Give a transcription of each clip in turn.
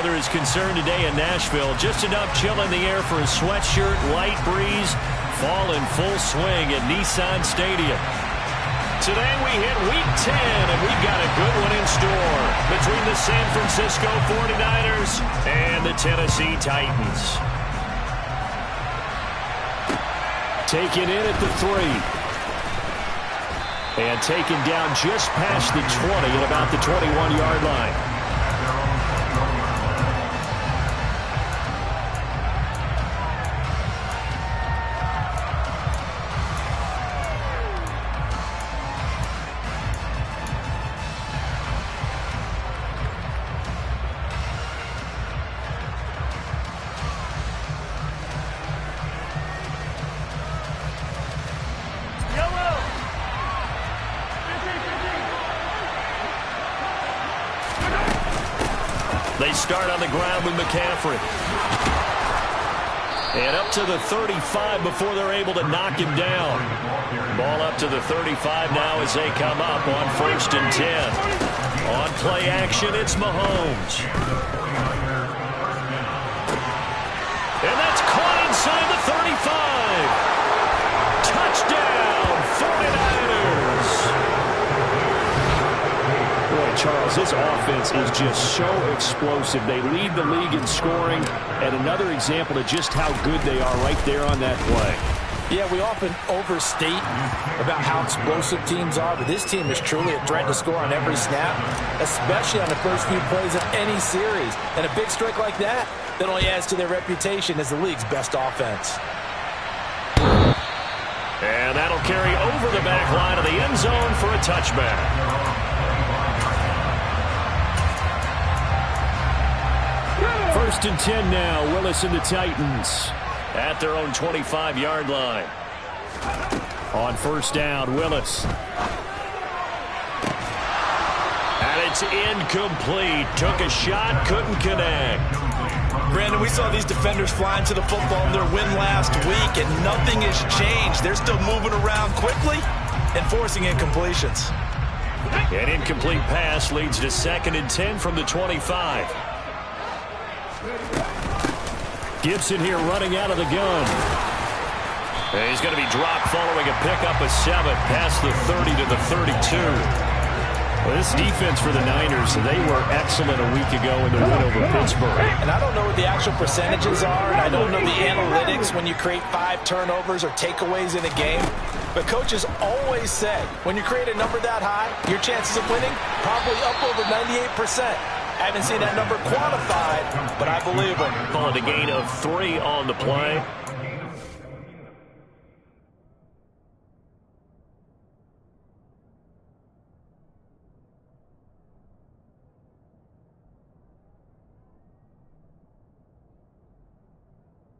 weather is concerned today in Nashville. Just enough chill in the air for a sweatshirt, light breeze, fall in full swing at Nissan Stadium. Today we hit Week 10, and we've got a good one in store between the San Francisco 49ers and the Tennessee Titans. Taken in at the 3. And taken down just past the 20 at about the 21-yard line. They start on the ground with McCaffrey. And up to the 35 before they're able to knock him down. Ball up to the 35 now as they come up on 1st and 10. On play action, it's Mahomes. And that's caught inside the 35. Touchdown, 49ers. Boy, Charles, this offense is just so explosive. They lead the league in scoring, and another example of just how good they are right there on that play. Yeah, we often overstate about how explosive teams are, but this team is truly a threat to score on every snap, especially on the first few plays of any series. And a big streak like that only adds to their reputation as the league's best offense. And that'll carry over the back line of the end zone for a touchback. 1st and 10 now. Willis and the Titans at their own 25-yard line. On 1st down, Willis. And it's incomplete. Took a shot, couldn't connect. Brandon, we saw these defenders flying to the football in their win last week, and nothing has changed. They're still moving around quickly and forcing incompletions. An incomplete pass leads to 2nd and 10 from the 25. Gibson here running out of the gun. And he's going to be dropped following a pickup of 7 past the 30 to the 32. Well, this defense for the Niners, they were excellent a week ago in the win over Pittsburgh. And I don't know what the actual percentages are, and I don't know the analytics when you create 5 turnovers or takeaways in a game. But coaches always say, when you create a number that high, your chances of winning probably up over 98%. I haven't seen that number quantified, but I believe it. Call it a gain of 3 on the play.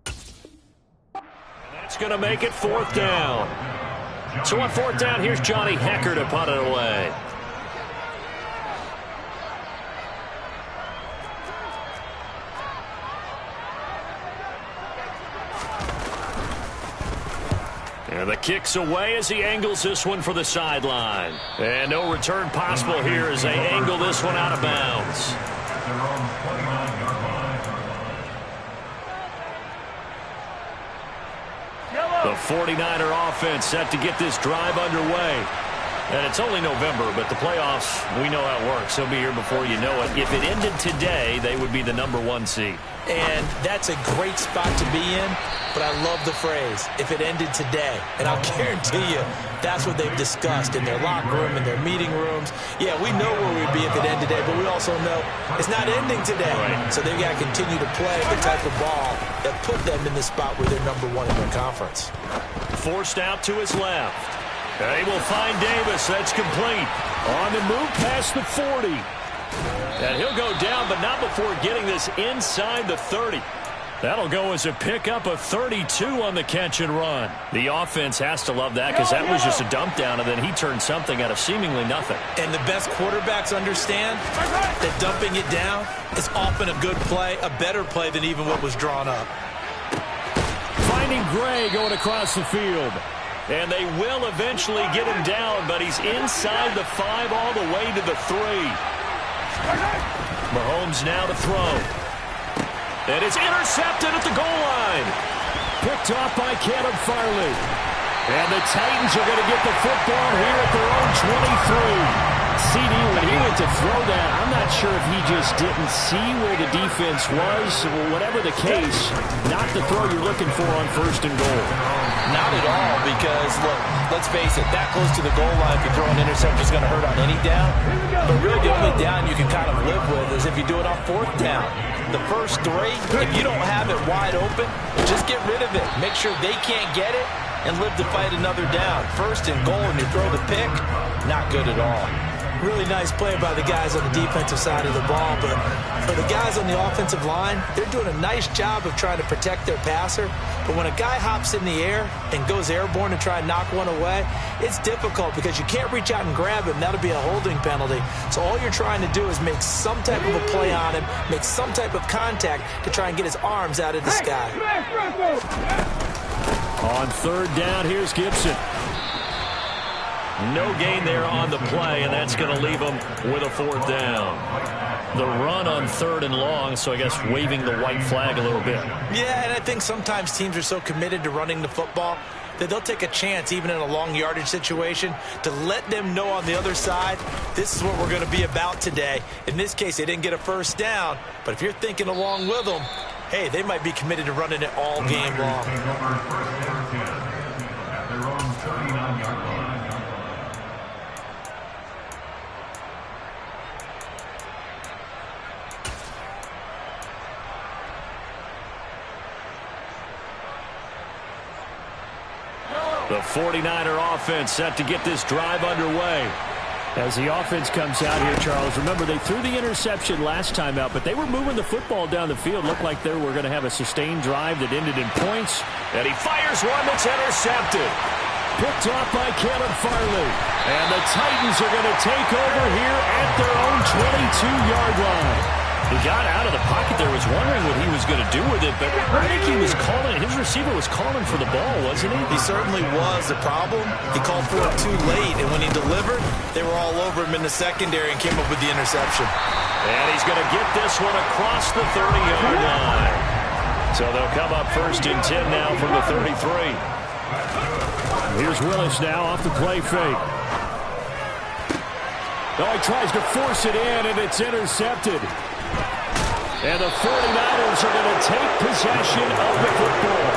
And that's going to make it 4th down. So on 4th down, here's Johnny Hekker to punt it away. And the kick's away as he angles this one for the sideline. And no return possible here as they angle this one out of bounds. The 49er offense set to get this drive underway. And it's only November, but the playoffs, we know how it works. They'll be here before you know it. If it ended today, they would be the #1 seed. And that's a great spot to be in, but I love the phrase, if it ended today. And I'll guarantee you, that's what they've discussed in their locker room, in their meeting rooms. Yeah, we know where we'd be if it ended today, but we also know it's not ending today. Right. So they've got to continue to play the type of ball that put them in the spot where they're #1 in their conference. Forced out to his left. They will find Davis. That's complete. On the move past the 40. And he'll go down, but not before getting this inside the 30. That'll go as a pickup of 32 on the catch and run. The offense has to love that because that was just a dump down, and then he turned something out of seemingly nothing. And the best quarterbacks understand that dumping it down is often a good play, a better play than even what was drawn up. Finding Gray going across the field. And they will eventually get him down, but he's inside the 5 all the way to the 3. Mahomes now to throw. And it's intercepted at the goal line. Picked off by Caleb Farley. And the Titans are going to get the football here at their own 23. CD, when he went to throw that, I'm not sure if he just didn't see where the defense was. Whatever the case, not the throw you're looking for on 1st and goal. Not at all, because, look, let's face it, that close to the goal line, if you throw an interception, is going to hurt on any down. But really, the only down you can kind of live with is if you do it on 4th down. The first 3, if you don't have it wide open, just get rid of it. Make sure they can't get it and live to fight another down. 1st and goal, and you throw the pick, not good at all. Really nice play by the guys on the defensive side of the ball, but for the guys on the offensive line, they're doing a nice job of trying to protect their passer. But when a guy hops in the air and goes airborne to try and knock one away, it's difficult because you can't reach out and grab him. That'll be a holding penalty. So all you're trying to do is make some type of a play on him, make some type of contact to try and get his arms out of the sky. On 3rd down, here's Gibson. No gain there on the play, and that's going to leave them with a 4th down. The run on 3rd and long, so I guess waving the white flag a little bit. Yeah, and I think sometimes teams are so committed to running the football that they'll take a chance, even in a long yardage situation, to let them know on the other side, this is what we're going to be about today. In this case, they didn't get a 1st down, but if you're thinking along with them, hey, they might be committed to running it all game long. The 49er offense set to get this drive underway. As the offense comes out here, Charles, remember they threw the interception last time out, but they were moving the football down the field. Looked like they were going to have a sustained drive that ended in points. And he fires one that's intercepted. Picked off by Caleb Farley. And the Titans are going to take over here at their own 22-yard line. He got out of the pocket there, was wondering what he was going to do with it, but I think he was calling, his receiver was calling for the ball, wasn't he? He certainly was. The problem, he called for it too late, and when he delivered, they were all over him in the secondary and came up with the interception. And he's going to get this one across the 30-yard line. So they'll come up 1st and 10 now from the 33. Here's Willis now off the play fake. Oh, he tries to force it in, and it's intercepted. And the 49ers are going to take possession of the football.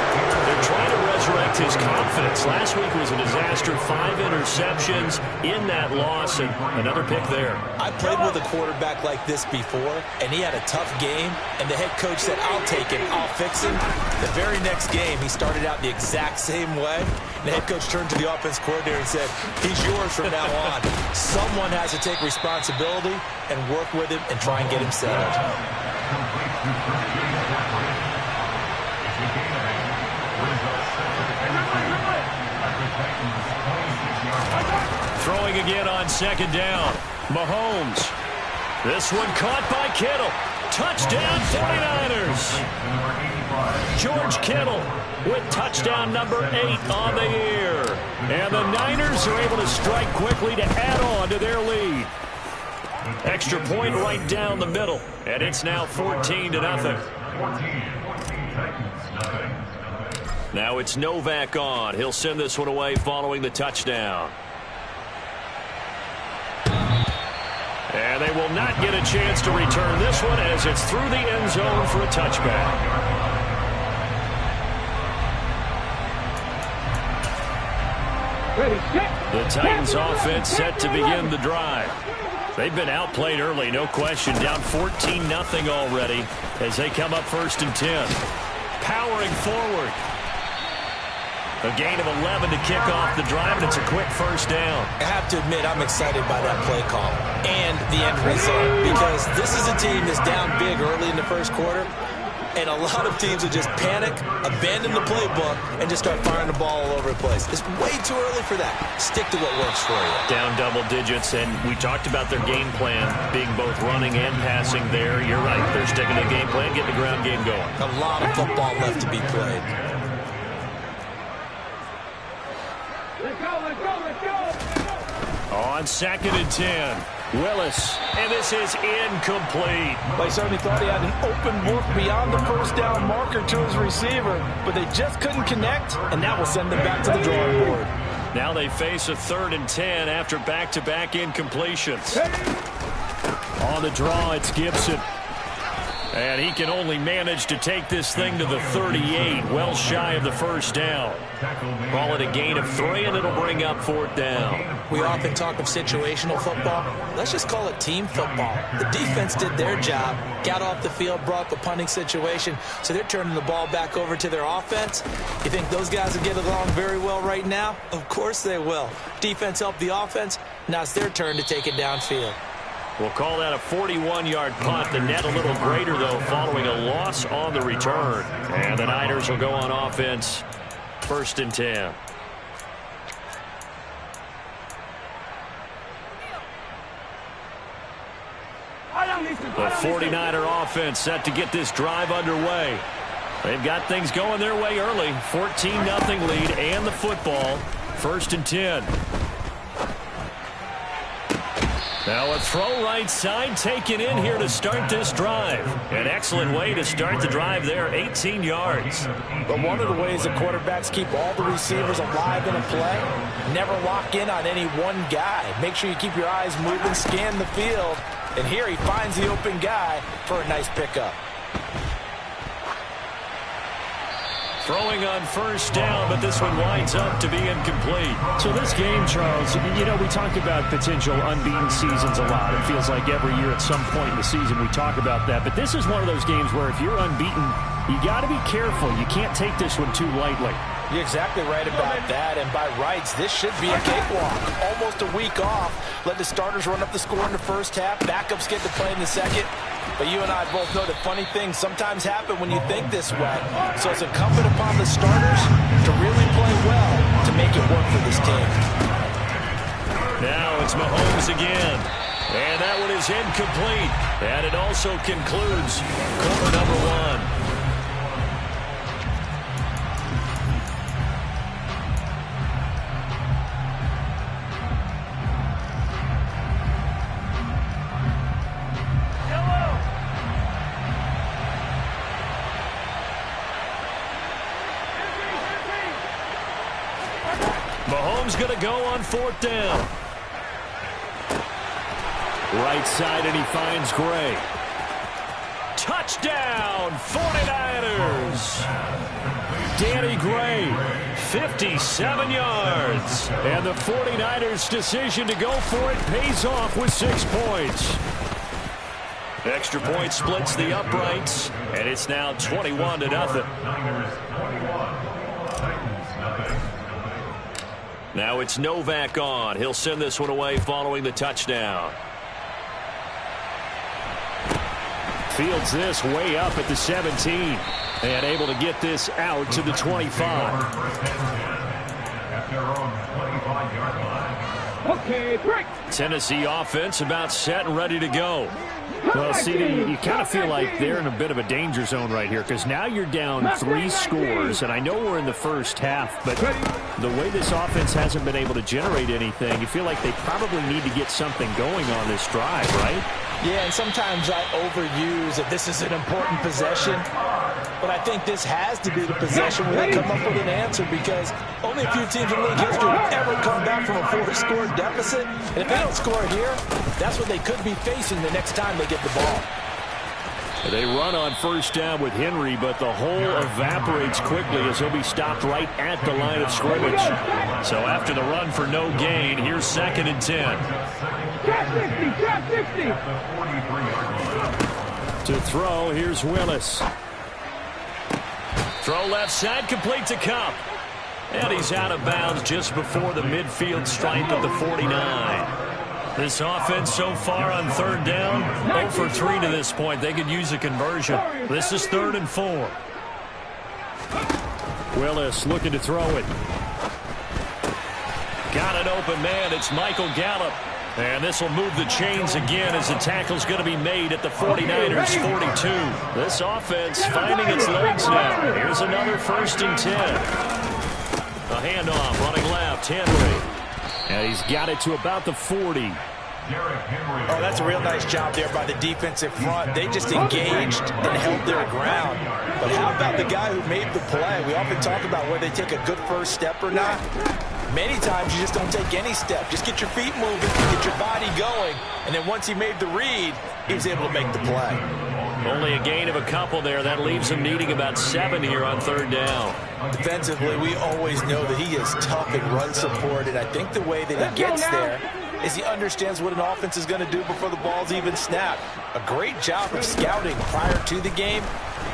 They're trying to resurrect his confidence. Last week was a disaster. 5 interceptions in that loss, and another pick there. I played with a quarterback like this before, and he had a tough game, and the head coach said, I'll take him, I'll fix him. The very next game, he started out the exact same way. The head coach turned to the offense coordinator and said, he's yours from now on. Someone has to take responsibility and work with him and try and get him settled. Throwing again on 2nd down. Mahomes. This one caught by Kittle. Touchdown 49ers. George Kittle with touchdown number 8 on the year. And the Niners are able to strike quickly to add on to their lead. Extra point right down the middle. And it's now 14-0. Now it's Novak on. He'll send this one away following the touchdown. And they will not get a chance to return this one as it's through the end zone for a touchback. The Titans offense set to begin the drive. They've been outplayed early, no question. Down 14-0 already as they come up 1st and 10. Powering forward. A gain of 11 to kick off the drive, and it's a quick 1st down. I have to admit, I'm excited by that play call and the end result, because this is a team that's down big early in the 1st quarter, and a lot of teams will just panic, abandon the playbook, and just start firing the ball all over the place. It's way too early for that. Stick to what works for you. Down double digits, and we talked about their game plan being both running and passing there. You're right. They're sticking to the game plan, getting the ground game going. A lot of football left to be played. On 2nd and 10. Willis, and this is incomplete. They certainly thought he had an open look beyond the first down marker to his receiver, but they just couldn't connect, and that will send them back to the drawing board. Now they face a 3rd and 10 after back-to-back incompletions. On the draw, it's Gibson. And he can only manage to take this thing to the 38, well shy of the first down. Call it a gain of 3, and it'll bring up 4th down. We often talk of situational football. Let's just call it team football. The defense did their job, got off the field, brought the punting situation, so they're turning the ball back over to their offense. You think those guys will get along very well right now? Of course they will. Defense helped the offense. Now it's their turn to take it downfield. We'll call that a 41-yard punt. The net a little greater, though, following a loss on the return. And the Niners will go on offense, 1st and 10. The 49er offense set to get this drive underway. They've got things going their way early. 14-0 lead and the football. 1st and 10. Now a throw right side taken in here to start this drive. An excellent way to start the drive there, 18 yards. But one of the ways the quarterbacks keep all the receivers alive in a play, never lock in on any one guy. Make sure you keep your eyes moving, scan the field. And here he finds the open guy for a nice pickup. Throwing on 1st down, but this one winds up to be incomplete. So this game, Charles, you know, we talk about potential unbeaten seasons a lot. It feels like every year at some point in the season we talk about that. But this is one of those games where if you're unbeaten, you got to be careful. You can't take this one too lightly. You're exactly right about that, and by rights, this should be a cakewalk. Almost a week off. Let the starters run up the score in the first half. Backups get to play in the second. But you and I both know that funny things sometimes happen when you think this way. So it's incumbent upon the starters to really play well to make it work for this team. Now it's Mahomes again. And that one is incomplete. And it also concludes quarter number 1. Mahomes going to go on 4th down. Right side, and he finds Gray. Touchdown, 49ers. Danny Gray, 57 yards. And the 49ers' decision to go for it pays off with 6 points. Extra point splits the uprights, and it's now 21-0. Now it's Novak on. He'll send this one away following the touchdown. Fields this way up at the 17. And able to get this out to the 25. Okay, break. Tennessee offense about set and ready to go. Well, CD, you kind of feel like they're in a bit of a danger zone right here because now you're down 3 scores, and I know we're in the first half, but the way this offense hasn't been able to generate anything, you feel like they probably need to get something going on this drive, right? Yeah, and sometimes I overuse that this is an important possession, but I think this has to be the possession where they come up with an answer because only a few teams in league history have ever come back from a 4-score deficit. And if they don't score here, that's what they could be facing the next time they get the ball. They run on 1st down with Henry, but the hole evaporates quickly as he'll be stopped right at the line of scrimmage. So after the run for no gain, here's 2nd and 10. Trap 60. To throw, here's Willis. Throw left side, complete to Kupp. And he's out of bounds just before the midfield stripe of the 49. This offense so far on 3rd down, 0 for 3 to this point. They could use a conversion. This is 3rd and 4. Willis looking to throw it. Got an open man. It's Michael Gallup. And this will move the chains again as the tackle's going to be made at the 49ers 42. This offense finding its legs now. Here's another 1st and 10. A handoff running left, Henry. And he's got it to about the 40. Oh, that's a real nice job there by the defensive front. They just engaged and held their ground. But how about the guy who made the play? We often talk about whether they take a good first step or not. Many times you just don't take any step. Just get your feet moving, get your body going, and then once he made the read, he was able to make the play. Only a gain of a couple there. That leaves him needing about 7 here on third down. Defensively, we always know that he is tough in run support, and I think the way that he gets there is he understands what an offense is going to do before the ball's even snapped. A great job of scouting prior to the game,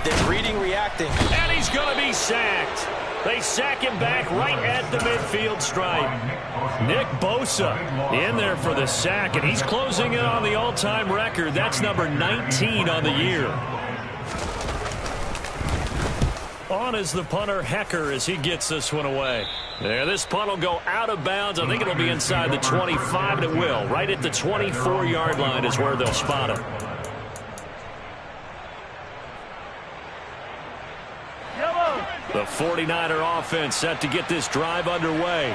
then reading, reacting. And he's going to be sacked. They sack him back right at the midfield stripe. Nick Bosa in there for the sack, and he's closing in on the all-time record. That's number 19 on the year. On is the punter, Hecker, as he gets this one away. There, this punt will go out of bounds. I think it'll be inside the 25, and it will. Right at the 24-yard line is where they'll spot it. The 49er offense set to get this drive underway.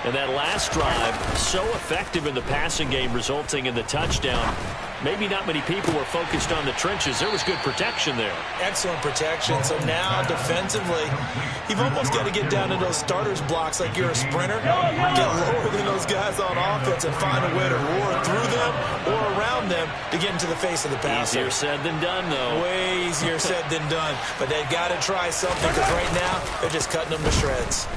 And that last drive, so effective in the passing game, resulting in the touchdown. Maybe not many people were focused on the trenches. There was good protection there. Excellent protection. So now defensively, you've almost got to get down to those starters blocks like you're a sprinter. Get lower than those guys on offense and find a way to roar through them or around them to get into the face of the passer. Easier said than done, though. Way easier said than done. But they've got to try something because right now they're just cutting them to shreds.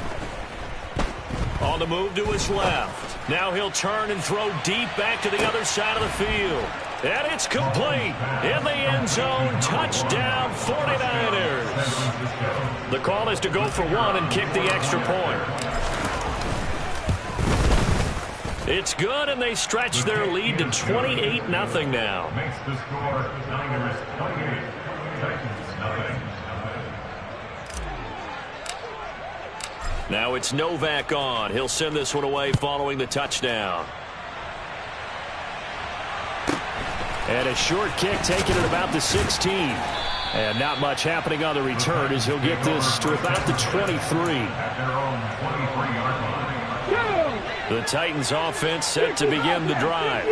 On the move to his left. Now he'll turn and throw deep back to the other side of the field. And it's complete. In the end zone. Touchdown, 49ers. The call is to go for one and kick the extra point. It's good, and they stretch their lead to 28-0 now. Makes the score Niners 28, Titans nothing. Now it's Novak on. He'll send this one away following the touchdown. And a short kick taken at about the 16. And not much happening on the return as he'll get this to about the 23. At their own 23-yard line. The Titans offense set to begin the drive.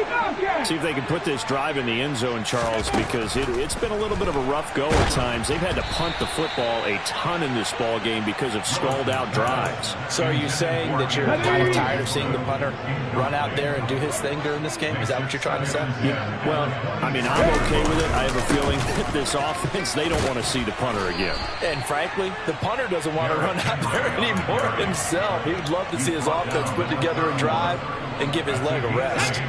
See if they can put this drive in the end zone, Charles, because it's been a little bit of a rough go at times. They've had to punt the football a ton in this ball game because of stalled-out drives. So are you saying that you're kind of tired of seeing the punter run out there and do his thing during this game? Is that what you're trying to say? Yeah. Well, I mean, I'm okay with it. I have a feeling that this offense, they don't want to see the punter again. And frankly, the punter doesn't want to run out there anymore himself. He would love to see his offense put together a drive and give his leg a rest.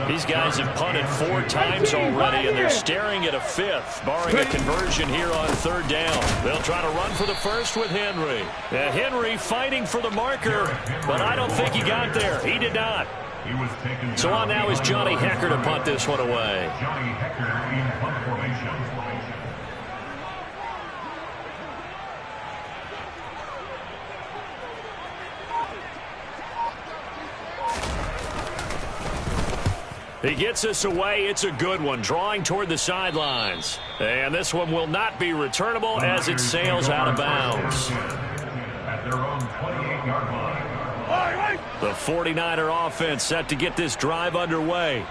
These guys have punted 4 times already, and they're staring at a 5th, barring a conversion here on third down. They'll try to run for the first with Henry. Henry fighting for the marker, but I don't think he got there. He did not. So on now is Johnny Hecker to punt this one away. Johnny Hecker in punt formation. He gets us away. It's a good one, drawing toward the sidelines. And this one will not be returnable as it sails out of bounds. At their own 28-yard line. The 49er offense set to get this drive underway.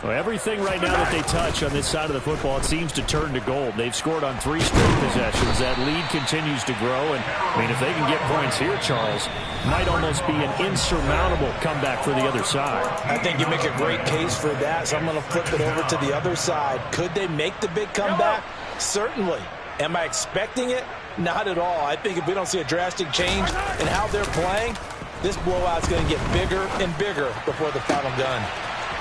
Well, everything right now that they touch on this side of the football, it seems to turn to gold. They've scored on 3 straight possessions. That lead continues to grow. And, I mean, if they can get points here, Charles, might almost be an insurmountable comeback for the other side. I think you make a great case for that, so I'm going to flip it over to the other side. Could they make the big comeback? Certainly. Am I expecting it? Not at all. I think if we don't see a drastic change in how they're playing, this blowout's going to get bigger and bigger before the final gun.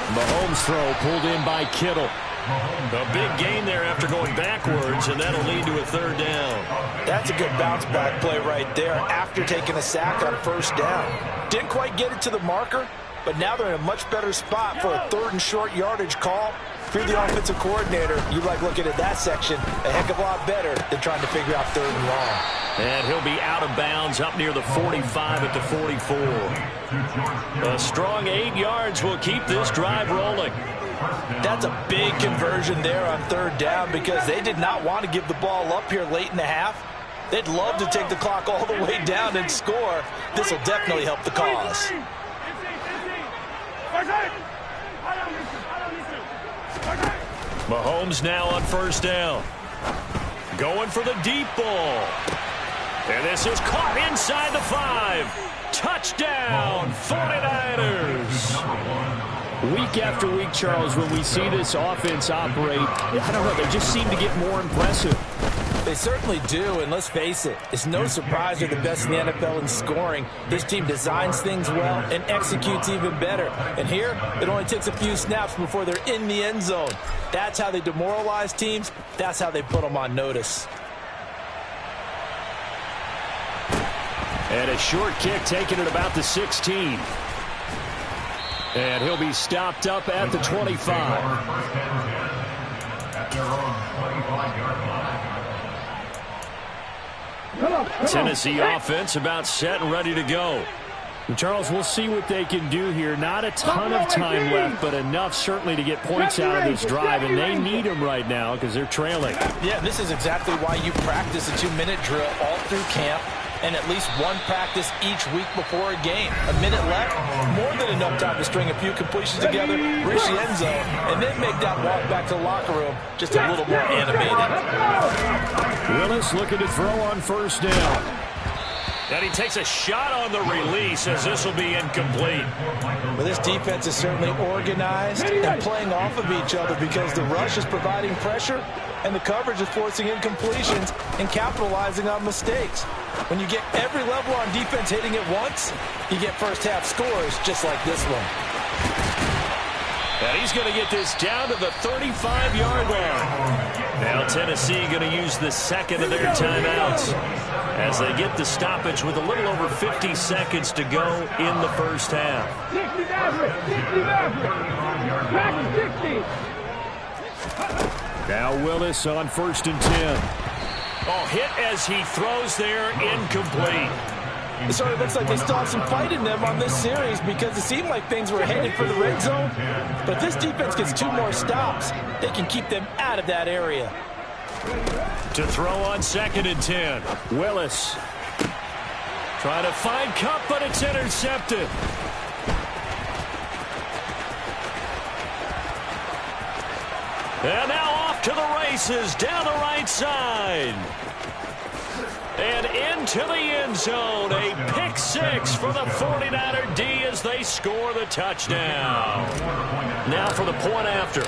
Mahomes throw pulled in by Kittle. A big gain there after going backwards, and that'll lead to a third down. That's a good bounce-back play right there after taking a sack on first down. Didn't quite get it to the marker, but now they're in a much better spot for a 3rd and short yardage call. If you're the offensive coordinator, you like looking at that section a heck of a lot better than trying to figure out 3rd and long. And he'll be out of bounds up near the 45 at the 44. A strong 8 yards will keep this drive rolling. That's a big conversion there on 3rd down because they did not want to give the ball up here late in the half. They'd love to take the clock all the way down and score. This will definitely help the cause. Mahomes now on first down. Going for the deep ball. And this is caught inside the 5. Touchdown, 49ers. Week after week, Charles, when we see this offense operate, I don't know, they just seem to get more impressive. They certainly do, and let's face it, it's no surprise they're the best in the NFL in scoring. This team designs things well and executes even better. And here, it only takes a few snaps before they're in the end zone. That's how they demoralize teams. That's how they put them on notice. And a short kick taken at about the 16. And he'll be stopped up at the 25. Tennessee offense about set and ready to go. Charles, we'll see what they can do here. Not a ton of time left, but enough certainly to get points out of this drive, and they need them right now because they're trailing. Yeah, this is exactly why you practice a 2-minute drill all through camp and at least one practice each week before a game. A minute left, more than enough time to string a few completions together, reach the end zone, and then make that walk back to the locker room just a little more animated. Willis looking to throw on first down. And he takes a shot on the release as this will be incomplete. Well, this defense is certainly organized and playing off of each other because the rush is providing pressure and the coverage is forcing incompletions and capitalizing on mistakes. When you get every level on defense hitting it once, you get first-half scores just like this one. And he's going to get this down to the 35-yard line. Now Tennessee going to use the second of their timeouts as they get the stoppage with a little over 50 seconds to go in the first half. Now Willis on 1st and 10. Oh, hit as he throws there, incomplete. It sort of looks like they still have some fight in them on this series because it seemed like things were headed for the red zone. But if this defense gets 2 more stops, they can keep them out of that area. To throw on 2nd and 10. Willis. Trying to find Kupp, but it's intercepted. And now off to the races down the right side. And into the end zone. A pick 6 for the 49er D as they score the touchdown. Now for the point after.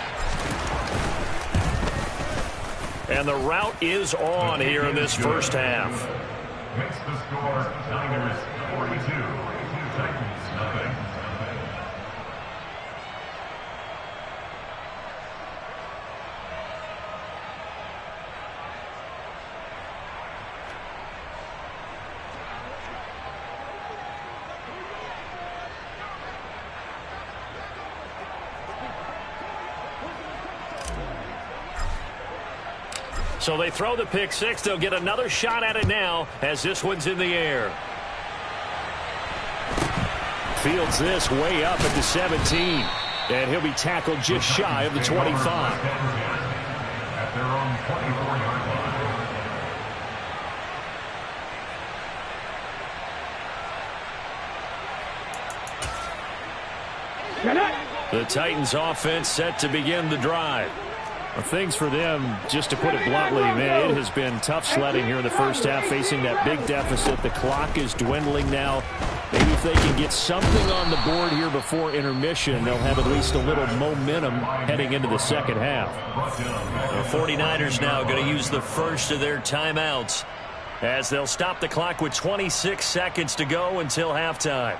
And the route is on here in this first half. Makes the score Niners 42, Titans nothing. So they throw the pick 6. They'll get another shot at it now as this one's in the air. Fields this way up at the 17. And he'll be tackled just shy of the 25. At their own 24-yard line. The Titans offense set to begin the drive. Well, things for them, just to put it bluntly, man, it has been tough sledding here in the first half, facing that big deficit. The clock is dwindling now. Maybe if they can get something on the board here before intermission, they'll have at least a little momentum heading into the second half. The 49ers now going to use the first of their timeouts as they'll stop the clock with 26 seconds to go until halftime.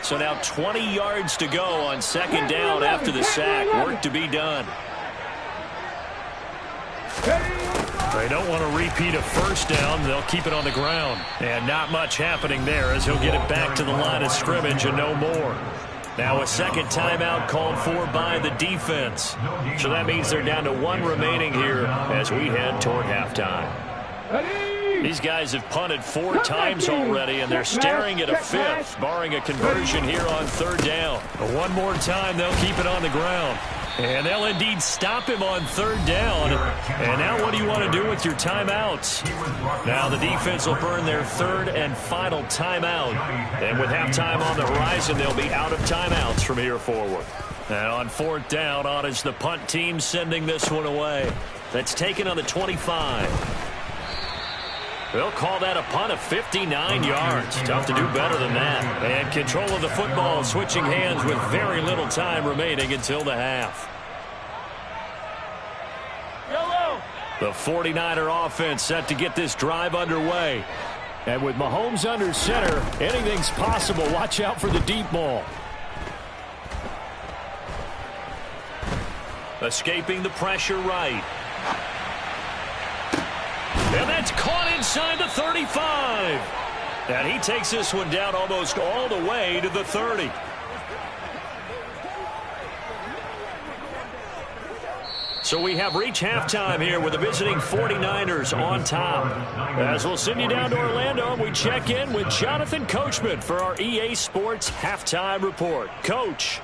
So now 20 yards to go on 2nd down after the sack. Work to be done. They don't want to repeat a first down. They'll keep it on the ground. And not much happening there as he'll get it back to the line of scrimmage and no more. Now a second timeout called for by the defense. So that means they're down to 1 remaining here as we head toward halftime. These guys have punted 4 times already, and they're staring at a 5th, barring a conversion here on 3rd down. But one more time, they'll keep it on the ground. And they'll indeed stop him on third down. And now what do you want to do with your timeouts? Now the defense will burn their third and final timeout. And with halftime on the horizon, they'll be out of timeouts from here forward. And on fourth down, on is the punt team sending this one away. That's taken on the 25. They'll call that a punt of 59 yards. Tough to do better than that. And control of the football switching hands with very little time remaining until the half. The 49er offense set to get this drive underway. And with Mahomes under center, anything's possible. Watch out for the deep ball. Escaping the pressure right. And that's caught inside the 35. And he takes this one down almost all the way to the 30. So we have reached halftime here with the visiting 49ers on top. As we'll send you down to Orlando, we check in with Jonathan Coachman for our EA Sports Halftime Report. Coach.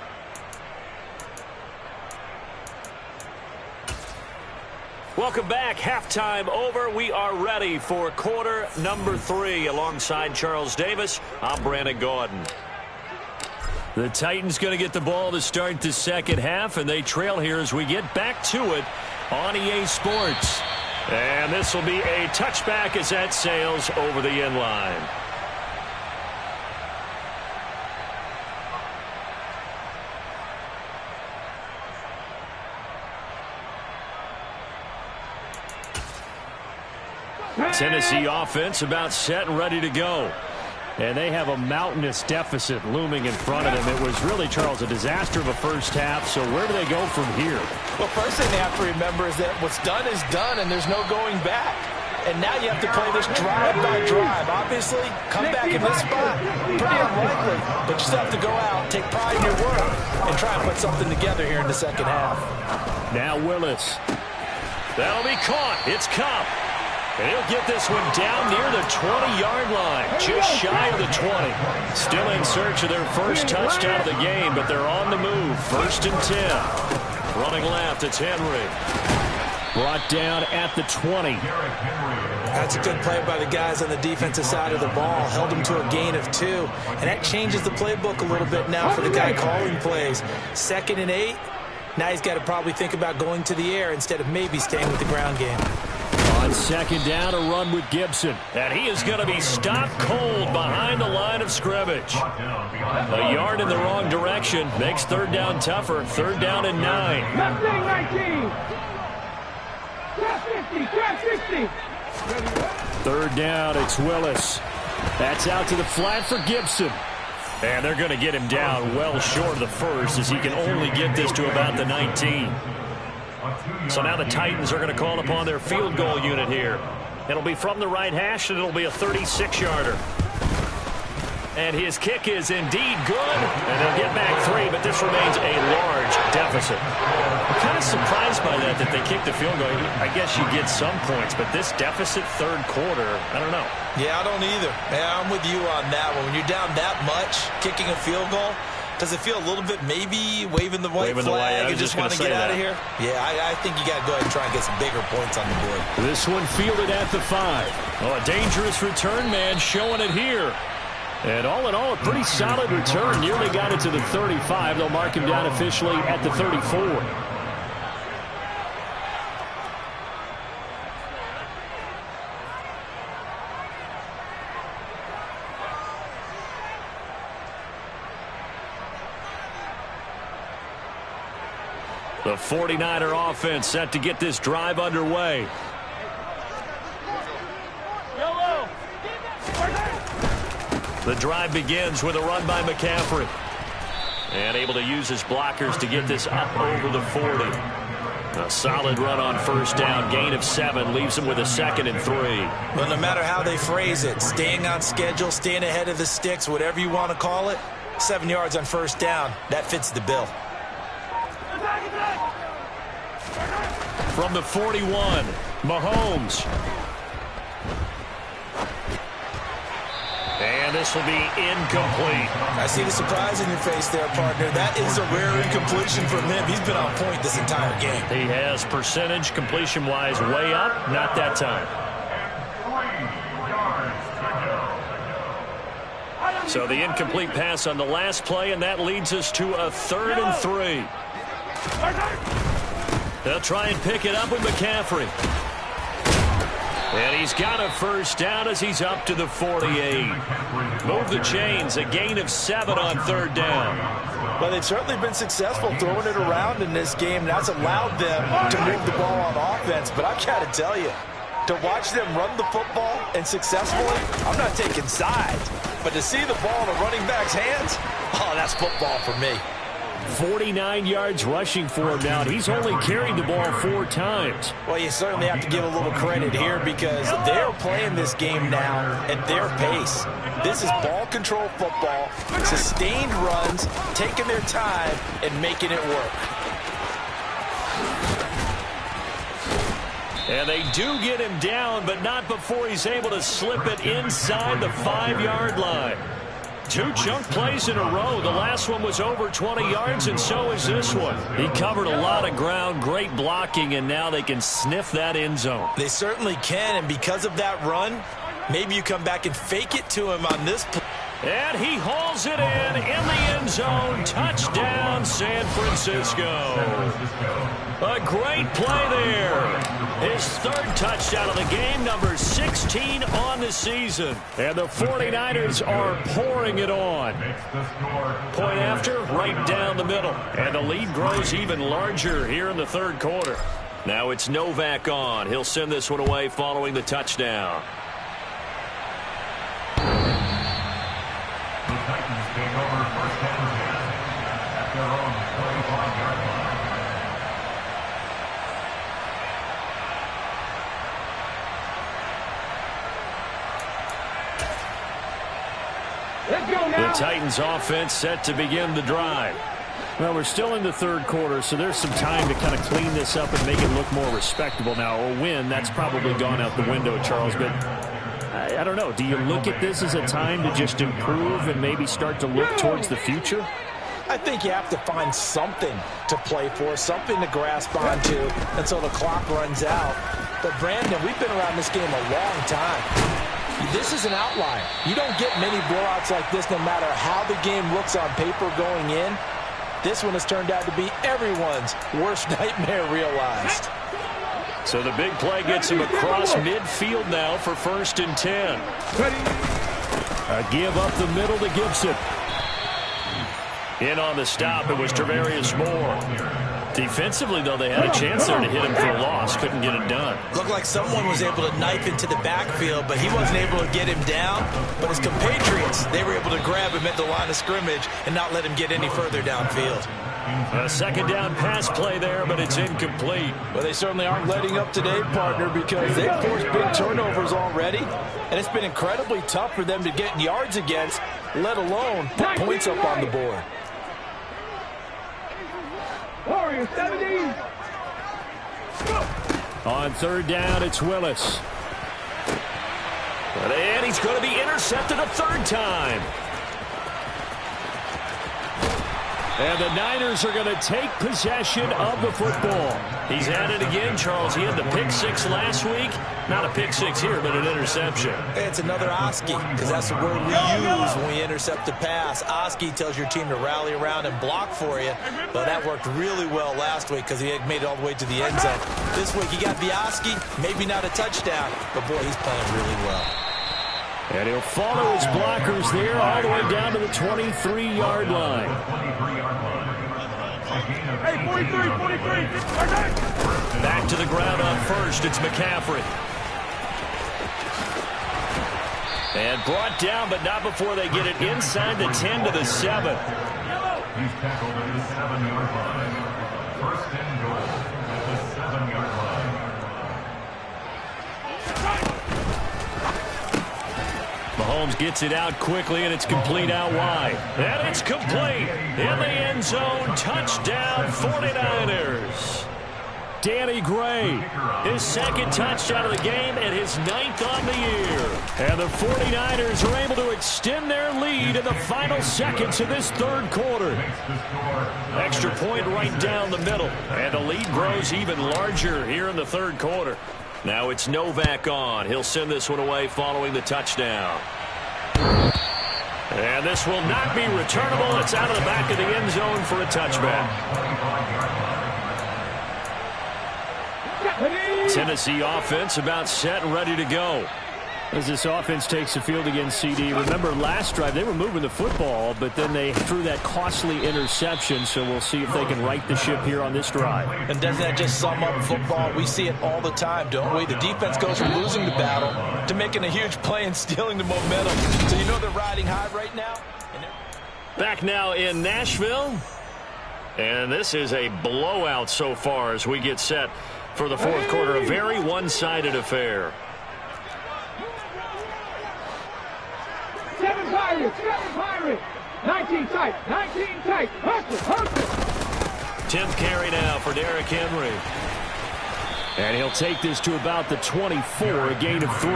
Welcome back. Halftime over. We are ready for quarter number 3. Alongside Charles Davis, I'm Brandon Gordon. The Titans going to get the ball to start the second half, and they trail here as we get back to it on EA Sports. And this will be a touchback as that sails over the end line. Tennessee offense about set and ready to go. And they have a mountainous deficit looming in front of them. It was really, Charles, a disaster of a first half. So where do they go from here? Well, first thing they have to remember is that what's done is done, and there's no going back. And now you have to play this drive by drive. Obviously, come back in this spot, pretty unlikely. But you still have to go out, take pride in your work, and try and put something together here in the second half. Now Willis. That'll be caught. It's Kupp. And he'll get this one down near the 20-yard line, just shy of the 20. Still in search of their first touchdown of the game, but they're on the move. 1st and 10. Running left, it's Henry. Brought down at the 20. That's a good play by the guys on the defensive side of the ball. Held them to a gain of 2. And that changes the playbook a little bit now for the guy calling plays. 2nd and 8. Now he's got to probably think about going to the air instead of maybe staying with the ground game. On 2nd down, a run with Gibson. And he is going to be stopped cold behind the line of scrimmage. A yard in the wrong direction makes 3rd down tougher. 3rd down and 9. Left leg 19. Trap 50. 3rd down, it's Willis. That's out to the flat for Gibson. And they're going to get him down well short of the first as he can only get this to about the 19. So now the Titans are going to call upon their field goal unit here. It'll be from the right hash, and it'll be a 36-yarder. And his kick is indeed good. And they'll get back 3, but this remains a large deficit. I'm kind of surprised by that they kicked the field goal. I guess you get some points, but this deficit 3rd quarter, I don't know. Yeah, I don't either. Yeah, I'm with you on that one. When you're down that much, kicking a field goal, does it feel a little bit maybe waving the white flag and just want to get out of here? Yeah, I think you got to go ahead and try and get some bigger points on the board. This one fielded at the 5. Oh, a dangerous return man showing it here. And all in all, a pretty solid return. Nearly got it to the 35. They'll mark him down officially at the 34. The 49er offense set to get this drive underway. The drive begins with a run by McCaffrey. And able to use his blockers to get this up over the 40. A solid run on 1st down. Gain of 7 leaves him with a 2nd and 3. But no matter how they phrase it, staying on schedule, staying ahead of the sticks, whatever you want to call it, 7 yards on 1st down, that fits the bill. From the 41, Mahomes. And this will be incomplete. I see the surprise in your face there, partner. That is a rare incompletion from him. He's been on point this entire game. He has percentage completion-wise way up. Not that time. So the incomplete pass on the last play, and that leads us to a 3rd and 3. They'll try and pick it up with McCaffrey. And he's got a first down as he's up to the 48. Move the chains, a gain of 7 on 3rd down. Well, they've certainly been successful throwing it around in this game, and that's allowed them to move the ball on offense. But I've got to tell you, to watch them run the football and successfully, I'm not taking sides. But to see the ball in a running back's hands, oh, that's football for me. 49 yards rushing for him now. He's only carried the ball 4 times. Well, you certainly have to give a little credit here because they're playing this game now at their pace. This is ball control football, sustained runs, taking their time and making it work. And they do get him down, but not before he's able to slip it inside the 5-yard line. 2 chunk plays in a row. The last one was over 20 yards, and so is this one. He covered a lot of ground, great blocking, and now they can sniff that end zone. They certainly can, and because of that run, maybe you come back and fake it to him on this play. And he hauls it in the end zone. Touchdown, San Francisco. A great play there. His 3rd touchdown of the game, number 16 on the season. And the 49ers are pouring it on. Point after, right down the middle. And the lead grows even larger here in the 3rd quarter. Now it's Novak on. He'll send this one away following the touchdown. Take over 1st and 10 at their own 45-yard line. Let's go now. The Titans offense set to begin the drive. Well, we're still in the 3rd quarter, so there's some time to kind of clean this up and make it look more respectable now. A win, that's probably gone out the window, Charles, but I don't know. Do you look at this as a time to just improve and maybe start to look towards the future? I think you have to find something to play for, something to grasp onto until the clock runs out. But, Brandon, we've been around this game a long time. This is an outlier. You don't get many blowouts like this no matter how the game looks on paper going in. This one has turned out to be everyone's worst nightmare realized. So the big play gets him across midfield now for 1st and 10. A give up the middle to Gibson. In on the stop, it was Travarius Moore. Defensively, though, they had a chance there to hit him for a loss. Couldn't get it done. Looked like someone was able to knife into the backfield, but he wasn't able to get him down. But his compatriots, they were able to grab him at the line of scrimmage and not let him get any further downfield. A 2nd down pass play there, but it's incomplete. Well, they certainly aren't letting up today, partner, because they've forced big turnovers already, and it's been incredibly tough for them to get yards against, let alone put points up on the board. Warriors 17. On 3rd down, it's Willis. And he's going to be intercepted a 3rd time. And the Niners are going to take possession of the football. He's at it again, Charles. He had the pick 6 last week. Not a pick 6 here, but an interception. It's another Oski, because that's the word we use when we intercept a pass. Oski tells your team to rally around and block for you. But that worked really well last week because he had made it all the way to the end zone. This week he got the Oski, maybe not a touchdown, but boy, he's playing really well. And he'll follow his blockers there all the way down to the 23-yard line. Hey, 43. Back to the ground on 1st. It's McCaffrey. And brought down, but not before they get it inside the 10 to the 7. He's tackled at the 7-yard line. 1st and goal at the 7-yard line. Mahomes gets it out quickly, and it's complete out wide. And it's complete in the end zone. Touchdown, 49ers. Danny Gray. His second touchdown of the game and his 9th on the year. And the 49ers are able to extend their lead in the final seconds of this third quarter. Extra point right down the middle. And the lead grows even larger here in the third quarter. Now it's Novak on. He'll send this one away following the touchdown. And this will not be returnable. It's out of the back of the end zone for a touchback. Tennessee offense about set and ready to go. As this offense takes the field against CD, remember last drive they were moving the football, but then they threw that costly interception, so we'll see if they can right the ship here on this drive. And doesn't that just sum up football? We see it all the time, don't we? The defense goes from losing the battle to making a huge play and stealing the momentum. So you know they're riding high right now. Back now in Nashville. And this is a blowout so far as we get set for the fourth quarter. A very one-sided affair. 7 Pirates. 19 tight. Hustle. 10th carry now for Derrick Henry. And he'll take this to about the 24, a gain of 3.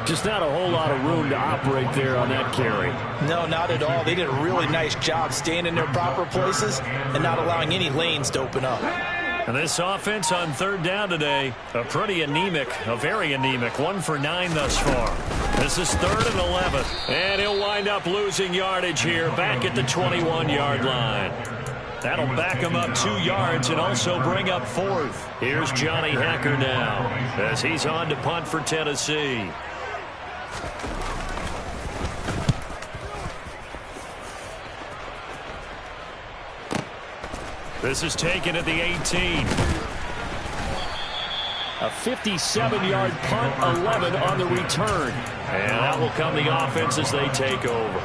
Just not a whole lot of room to operate there on that carry. No, not at all. They did a really nice job staying in their proper places and not allowing any lanes to open up. And this offense on third down today, a very anemic. 1 for 9 thus far. This is 3rd and 11. And he'll wind up losing yardage here back at the 21-yard line. That'll back him up 2 yards and also bring up 4th. Here's Johnny Hekker now as he's on to punt for Tennessee. This is taken at the 18. A 57-yard punt, 11 on the return. And that will come the offense as they take over.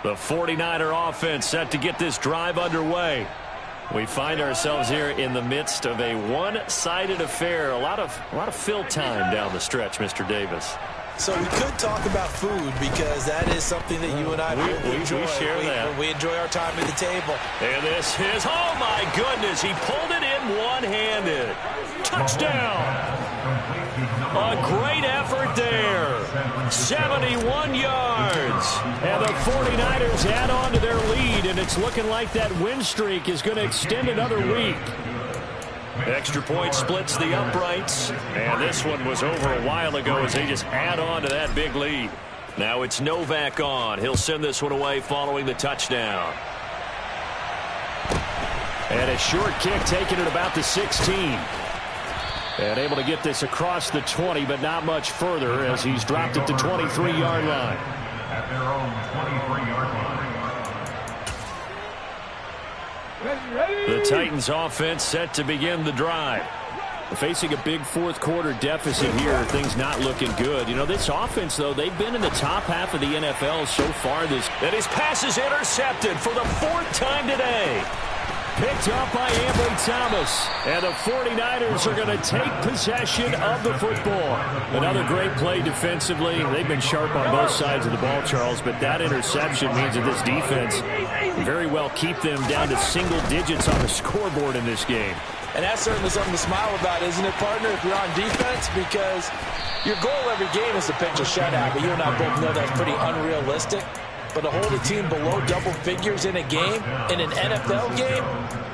The 49er offense set to get this drive underway. We find ourselves here in the midst of a one-sided affair. A lot of fill time down the stretch, Mr. Davis. So we could talk about food because that is something that you and I enjoy. We share that. We enjoy our time at the table. And this is, oh my goodness, he pulled it in one-handed. Touchdown. A great effort there. 71 yards. And the 49ers add on to their lead, and it's looking like that win streak is going to extend another week. Extra point splits the uprights, and this one was over a while ago as they just add on to that big lead. Now it's Novak on. He'll send this one away following the touchdown. And a short kick taken at about the 16. And able to get this across the 20, but not much further as he's dropped at the 23-yard line. At their own 23-yard line. The Titans offense set to begin the drive. Facing a big fourth quarter deficit here, things not looking good. You know, this offense, though, they've been in the top half of the NFL so far this. And his pass is intercepted for the 4th time today. Picked up by Ambry Thomas. And the 49ers are going to take possession of the football. Another great play defensively. They've been sharp on both sides of the ball, Charles, but that interception means that this defense very well keep them down to single digits on the scoreboard in this game. And that's certainly something to smile about, isn't it, partner, if you're on defense? Because your goal every game is to pitch a shutout, but you and I both know that's pretty unrealistic. But to hold a team below double figures in a game, in an NFL game,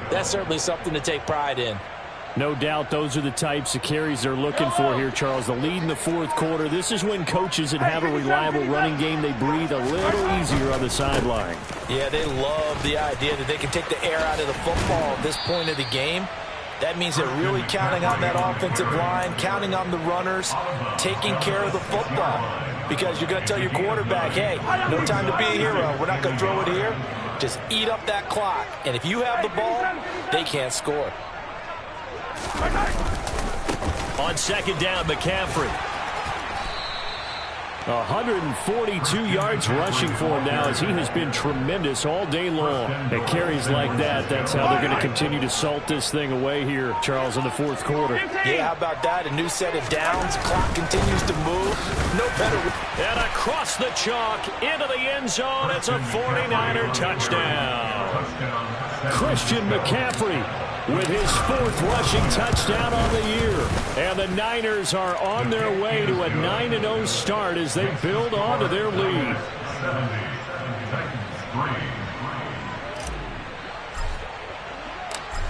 that's certainly something to take pride in. No doubt those are the types of carries they're looking for here, Charles. The lead in the fourth quarter. This is when coaches that have a reliable running game, they breathe a little easier on the sideline. Yeah, they love the idea that they can take the air out of the football at this point of the game. That means they're really counting on that offensive line, counting on the runners, taking care of the football. Because you're going to tell your quarterback, hey, no time to be a hero. We're not going to throw it here. Just eat up that clock. And if you have the ball, they can't score. On second down, McCaffrey. 142 yards rushing for him now, as he has been tremendous all day long. At carries like that, that's how they're going to continue to salt this thing away here, Charles, in the fourth quarter. Yeah, how about that? A new set of downs. Clock continues to move. No better. And across the chalk into the end zone. It's a 49er touchdown. Christian McCaffrey with his fourth rushing touchdown on the year. And the Niners are on their way to a 9-0 start as they build on to their lead.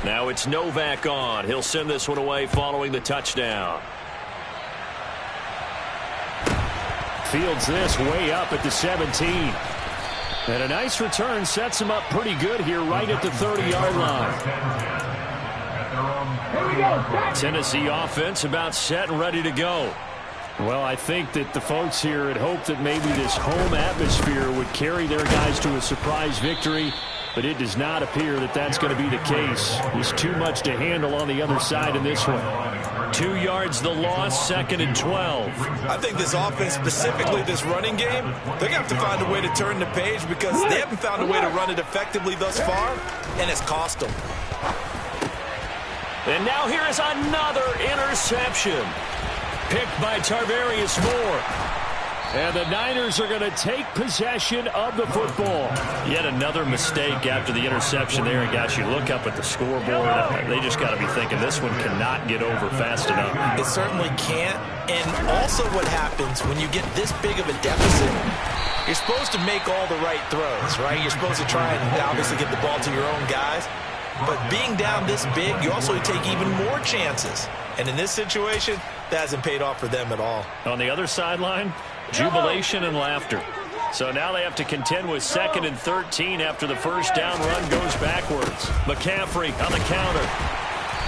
Now it's Novak on. He'll send this one away following the touchdown. Fields this way up at the 17. And a nice return sets him up pretty good here right at the 30-yard line. Tennessee offense about set and ready to go. Well, I think that the folks here had hoped that maybe this home atmosphere would carry their guys to a surprise victory, but it does not appear that that's going to be the case. There's too much to handle on the other side in this one. 2 yards the loss, 2nd and 12. I think this offense, specifically this running game, they're going to have to find a way to turn the page because they haven't found a way to run it effectively thus far, and it's cost them. And now here is another interception. Picked by Tarvarius Moore. And the Niners are going to take possession of the football. Yet another mistake after the interception there. And guys, you look up at the scoreboard, they just got to be thinking this one cannot get over fast enough. It certainly can't. And also what happens when you get this big of a deficit, you're supposed to make all the right throws, right? You're supposed to try and obviously get the ball to your own guys. But being down this big, you also take even more chances. And in this situation, that hasn't paid off for them at all. On the other sideline, jubilation and laughter. So now they have to contend with 2nd and 13 after the first down run goes backwards. McCaffrey on the counter.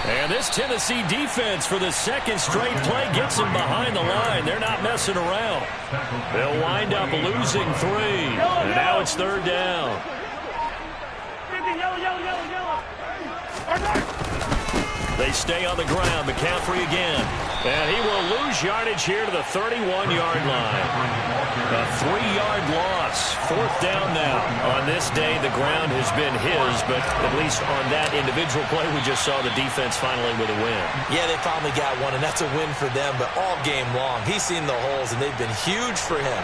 And this Tennessee defense for the second straight play gets them behind the line. They're not messing around. They'll wind up losing 3. And now it's 3rd down. They stay on the ground. McCaffrey again. And he will lose yardage here to the 31-yard line. A 3-yard loss. 4th down now. On this day, the ground has been his, but at least on that individual play, we just saw the defense finally with a win. Yeah, they finally got one, and that's a win for them, but all game long, he's seen the holes, and they've been huge for him.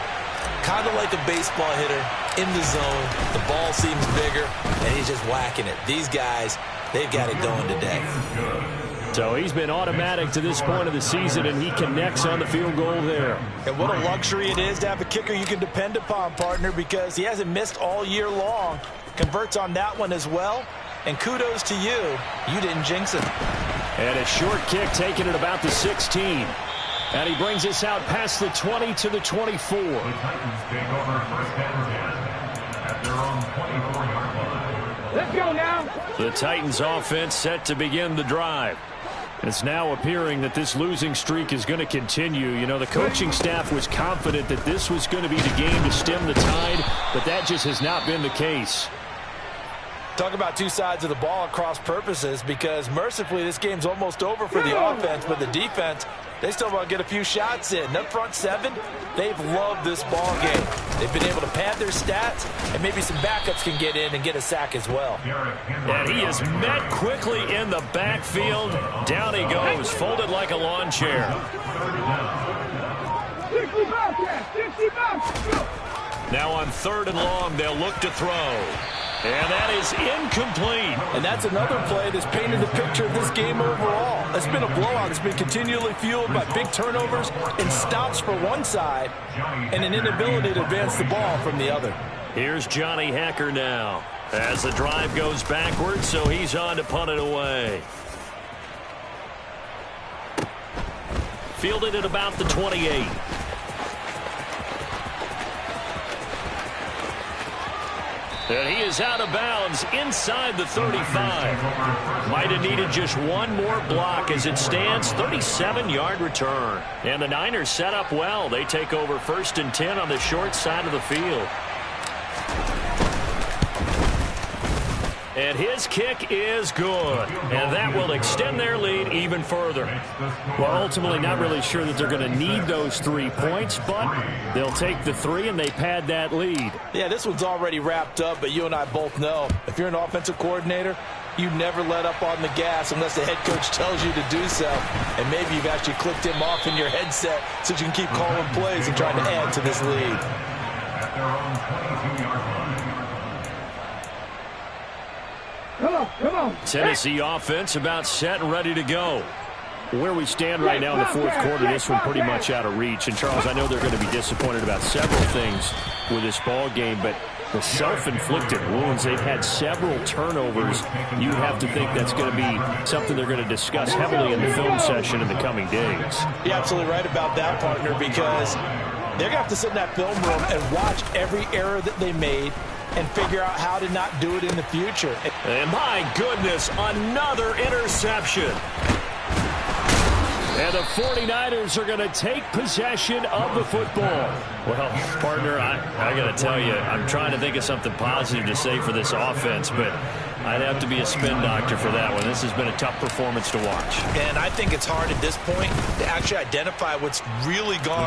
Kind of like a baseball hitter in the zone. The ball seems bigger, and he's just whacking it. These guys, they've got it going today. So he's been automatic to this point of the season, and he connects on the field goal there. And what a luxury it is to have a kicker you can depend upon, partner, because he hasn't missed all year long. Converts on that one as well. And kudos to you. You didn't jinx it. And a short kick taken at about the 16. And he brings us out past the 20 to the 24. The Titans take over 1st and 10 at their own 24-yard line. Let's go now. The Titans offense set to begin the drive. It's now appearing that this losing streak is going to continue. You know, the coaching staff was confident that this was going to be the game to stem the tide, but that just has not been the case. Talk about two sides of the ball at cross purposes, because mercifully this game's almost over for the offense, but the defense, they still want to get a few shots in. That front 7, they've loved this ball game. They've been able to pad their stats, and maybe some backups can get in and get a sack as well. And he is met quickly in the backfield. Down he goes, folded like a lawn chair. 60 Now on 3rd and long, they'll look to throw. And that is incomplete. And that's another play that's painted the picture of this game overall. It's been a blowout. It's been continually fueled by big turnovers and stops for one side and an inability to advance the ball from the other. Here's Johnny Hekker now as the drive goes backwards, so he's on to punt it away. Fielded at about the 28. And he is out of bounds inside the 35. Might have needed just one more block. As it stands, 37-yard return. And the Niners set up well. They take over 1st and 10 on the short side of the field. And his kick is good. And that will extend their lead even further. Well, ultimately not really sure that they're going to need those 3 points, but they'll take the 3 and they pad that lead. Yeah, this one's already wrapped up, but you and I both know if you're an offensive coordinator, you never let up on the gas unless the head coach tells you to do so. And maybe you've actually clicked him off in your headset so you can keep calling plays and trying to add to this lead. At their own 22-yard line. Come on. Tennessee offense about set and ready to go. Where we stand right now in the fourth quarter, this one pretty much out of reach. And, Charles, I know they're going to be disappointed about several things with this ball game, but the self-inflicted wounds, they've had several turnovers. You have to think that's going to be something they're going to discuss heavily in the film session in the coming days. You're absolutely right about that, partner, because they're going to have to sit in that film room and watch every error that they made and figure out how to not do it in the future. And my goodness, another interception. And the 49ers are going to take possession of the football. Well, partner, I got to tell you, I'm trying to think of something positive to say for this offense, but I'd have to be a spin doctor for that one. This has been a tough performance to watch. And I think it's hard at this point to actually identify what's really gone